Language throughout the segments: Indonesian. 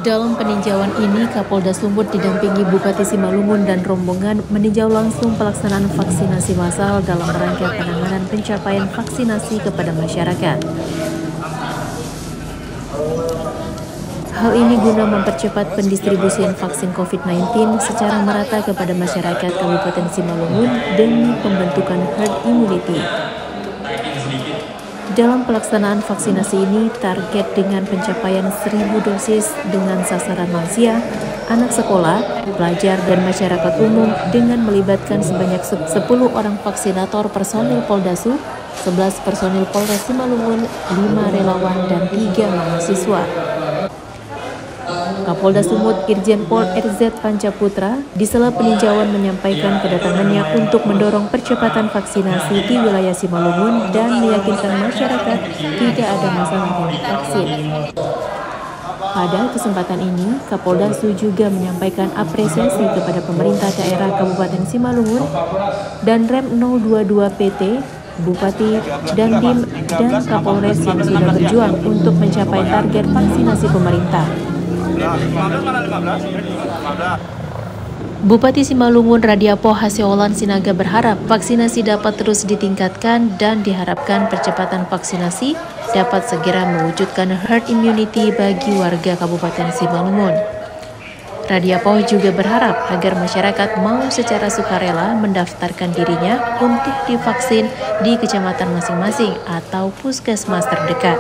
Dalam peninjauan ini, Kapolda Sumut didampingi Bupati Simalungun dan rombongan meninjau langsung pelaksanaan vaksinasi massal dalam rangka penanganan pencapaian vaksinasi kepada masyarakat. Hal ini guna mempercepat pendistribusian vaksin COVID-19 secara merata kepada masyarakat Kabupaten Simalungun demi pembentukan herd immunity. Dalam pelaksanaan vaksinasi ini, target dengan pencapaian 1.000 dosis dengan sasaran lansia, anak sekolah, pelajar, dan masyarakat umum dengan melibatkan sebanyak 10 orang vaksinator personil Poldasu, 11 personil Polres Simalungun, 5 relawan, dan 3 mahasiswa. Kapolda Sumut Irjen Pol RZ Pancaputra di sela peninjauan menyampaikan kedatangannya untuk mendorong percepatan vaksinasi di wilayah Simalungun dan meyakinkan masyarakat tidak ada masalah dengan vaksin. Pada kesempatan ini, Kapolda juga menyampaikan apresiasi kepada pemerintah daerah Kabupaten Simalungun dan Rem 022 PT, Bupati, Dandim, dan Kapolres yang sudah berjuang untuk mencapai target vaksinasi pemerintah. Bupati Simalungun Radiapo Hasiolan Sinaga berharap vaksinasi dapat terus ditingkatkan dan diharapkan percepatan vaksinasi dapat segera mewujudkan herd immunity bagi warga Kabupaten Simalungun. Radiapo juga berharap agar masyarakat mau secara sukarela mendaftarkan dirinya untuk divaksin di kecamatan masing-masing atau puskesmas terdekat.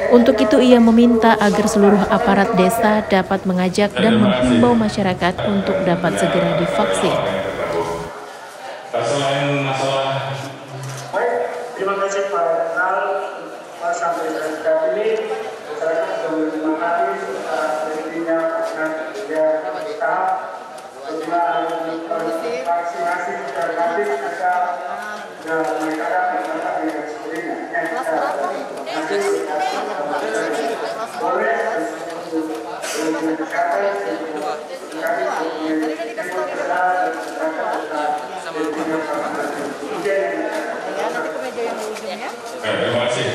Untuk itu ia meminta agar seluruh aparat desa dapat mengajak dan menghimbau masyarakat untuk dapat segera divaksin. Selain masalah terima kasih Pak Renal, Pak sampai saat ini masyarakat sudah menerima hati sepertinya vaksinasi tahap setelah vaksinasi secara gratis ada mereka dengan sebagainya. Terima kasih.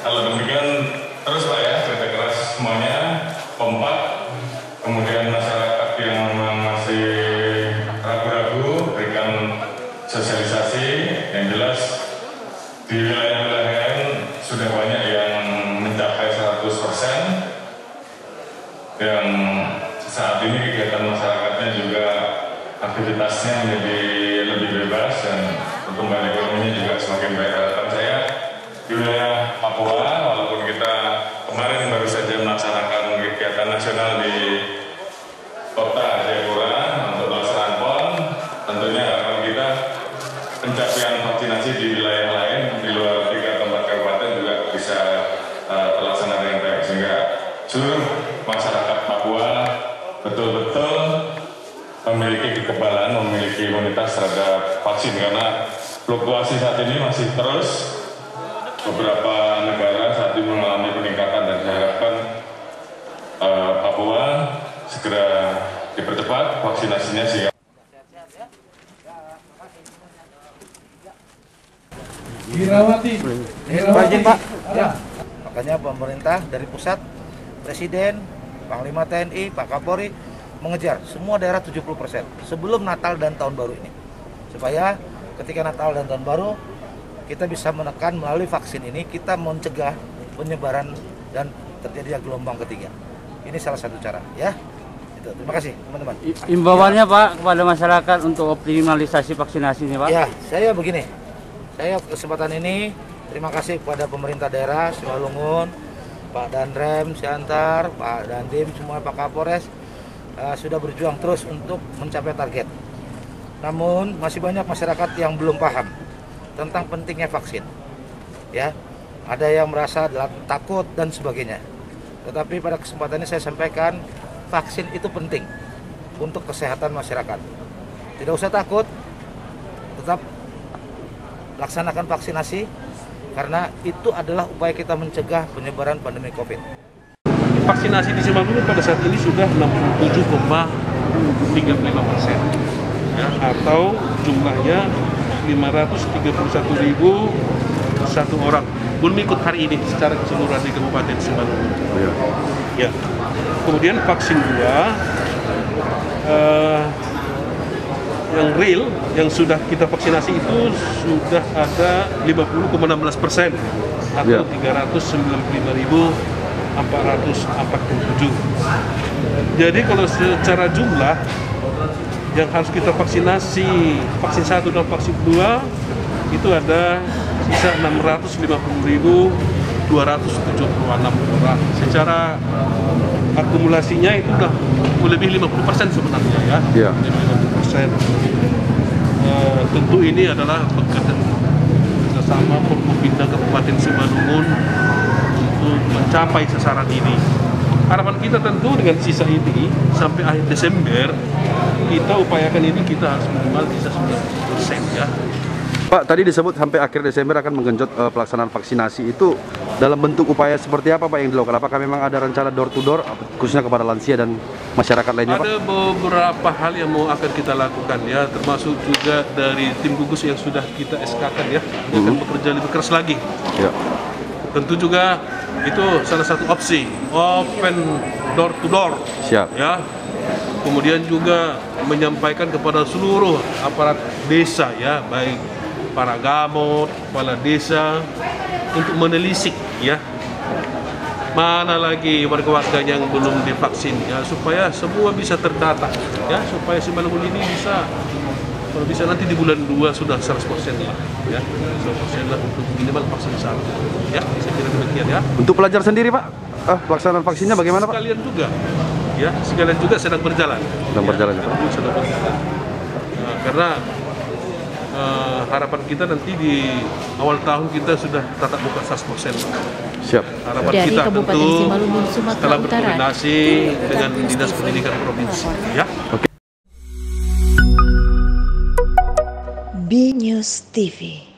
Kalau demikian terus Pak ya, kerja keras semuanya, kompak. Kemudian masyarakat yang masih ragu-ragu berikan sosialisasi yang jelas. Di wilayah-wilayah lain sudah banyak yang mencapai 100%. Yang saat ini kegiatan masyarakatnya juga aktivitasnya menjadi lebih bebas dan pertumbuhan ekonominya juga semakin baik. Harapan saya di wilayah Papua, walaupun kita kemarin baru saja melaksanakan kegiatan nasional di Kota Jayapura untuk pelaksanaan PON, tentunya harapan kita pencapaian vaksinasi di wilayah lain di luar 3 tempat kabupaten juga bisa terlaksana dengan baik, sehingga seluruh masyarakat Papua betul-betul memiliki kekebalan, memiliki imunitas terhadap vaksin, karena fluktuasi saat ini masih terus. Beberapa negara saat ini mengalami peningkatan dan diharapkan Papua segera dipercepat vaksinasinya sehingga Hirawati. Pak. Ya. Makanya pemerintah dari pusat, Presiden, Panglima TNI, Pak Kapolri mengejar semua daerah 70% sebelum Natal dan Tahun Baru ini. Supaya ketika Natal dan Tahun Baru kita bisa menekan melalui vaksin ini, kita mencegah penyebaran dan terjadinya gelombang ketiga. Ini salah satu cara, ya. Itu. Terima kasih, teman-teman. Imbauannya Pak kepada masyarakat untuk optimalisasi vaksinasi ini, Pak. Ya, saya begini. Saya kesempatan ini terima kasih kepada pemerintah daerah Simalungun, Pak Danrem, Siantar, Pak Dandim, semua Pak Kapolres sudah berjuang terus untuk mencapai target. Namun masih banyak masyarakat yang belum paham tentang pentingnya vaksin. Ya, ada yang merasa takut dan sebagainya. Tetapi pada kesempatan ini saya sampaikan vaksin itu penting untuk kesehatan masyarakat. Tidak usah takut, tetap laksanakan vaksinasi karena itu adalah upaya kita mencegah penyebaran pandemi COVID. Vaksinasi di Simalungun pada saat ini sudah 67,35%, ya, atau jumlahnya 531.001 orang belum ikut hari ini secara keseluruhan di Kabupaten Simalungun. Ya. Kemudian vaksin 2 yang real, yang sudah kita vaksinasi itu sudah ada 50,16% atau 395.447. Jadi kalau secara jumlah yang harus kita vaksinasi, vaksin 1 dan vaksin 2 itu ada sisa 650.276 orang. Secara akumulasinya itu udah lebih 50% sebenarnya ya. Iya. Lebih 50%. Tentu ini adalah bekerjasama Forkopimda Kabupaten Simalungun untuk mencapai sasaran ini. Harapan kita tentu dengan sisa ini sampai akhir Desember kita upayakan ini kita harus minimal bisa 90% ya. Pak, tadi disebut sampai akhir Desember akan menggenjot pelaksanaan vaksinasi. Itu dalam bentuk upaya seperti apa Pak yang dilakukan? Apakah memang ada rencana door to door khususnya kepada lansia dan masyarakat lainnya Pak? Ada beberapa hal yang mau akan kita lakukan ya, termasuk juga dari tim gugus yang sudah kita SK-kan ya, yang akan bekerja lebih keras lagi. Ya. Tentu juga itu salah satu opsi, open door to door. Siap. Ya. Kemudian juga menyampaikan kepada seluruh aparat desa ya, baik para gamot, kepala desa untuk menelisik ya mana lagi warga-warga yang belum divaksin ya, supaya semua bisa terdata ya, supaya Simalungun ini bisa, kalau bisa nanti di bulan 2 sudah 100% lah ya, 100% lah untuk minimal vaksin 1 ya, saya kira demikian ya. Untuk pelajar sendiri Pak, pelaksanaan vaksinnya bagaimana Pak? Sekalian juga ya, sekalian juga sedang berjalan. Sedang berjalan ya Pak? Sedang berjalan. Karena harapan kita nanti di awal tahun kita sudah tatap muka 100%. Siap. Harapan Dari kita Kabupaten tentu Simalungun, Sumatera setelah Utara, berkoordinasi dengan Dinas Pendidikan Provinsi ya. Oke. B News TV.